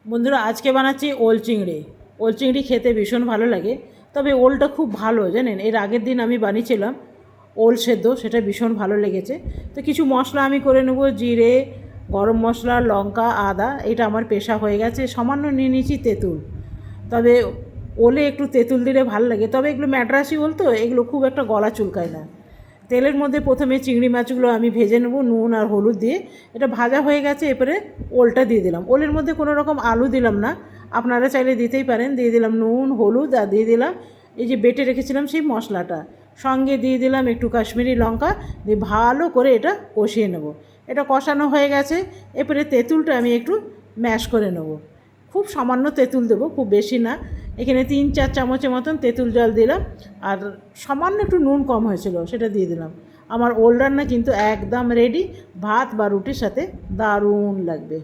বন্ধুরা আজকে বানাচ্ছি ওল চিংড়ি। ওল চিংড়ি খেতে ভীষণ ভালো লাগে, তবে ওলটা খুব ভালো জানেন। এর আগের দিন আমি বানিয়েছিলাম ওল সেদ্ধ, সেটা ভীষণ ভালো লেগেছে। তো কিছু মশলা আমি করে নেব, জিরে, গরম মশলা, লঙ্কা, আদা। এটা আমার পেশা হয়ে গেছে। সামান্য নিয়ে নিয়েছি তেঁতুল, তবে ওলে একটু তেঁতুল দিলে ভালো লাগে। তবে এগুলো ম্যাড্রাসি ওল তো, এগুলো খুব একটা গলা চুলকায় না। তেলের মধ্যে প্রথমে চিংড়ি মাছগুলো আমি ভেজে নেব নুন আর হলুদ দিয়ে। এটা ভাজা হয়ে গেছে, এরপরে ওলটা দিয়ে দিলাম। ওলের মধ্যে কোনো রকম আলু দিলাম না, আপনারা চাইলে দিতেই পারেন। দিয়ে দিলাম নুন, হলুদ, আর দিয়ে দিলাম এই যে বেটে রেখেছিলাম সেই মশলাটা। সঙ্গে দিয়ে দিলাম একটু কাশ্মীরি লঙ্কা, দিয়ে ভালো করে এটা কষিয়ে নেব। এটা কষানো হয়ে গেছে, এরপরে তেঁতুলটা আমি একটু ম্যাশ করে নেব। খুব সামান্য তেঁতুল দেবো, খুব বেশি না। এখানে 3-4 চামচের মতন তেঁতুল জল দিলাম, আর সামান্য একটু নুন কম হয়েছিল সেটা দিয়ে দিলাম। আমার ওল রান্না কিন্তু একদম রেডি। ভাত বা রুটির সাথে দারুণ লাগবে।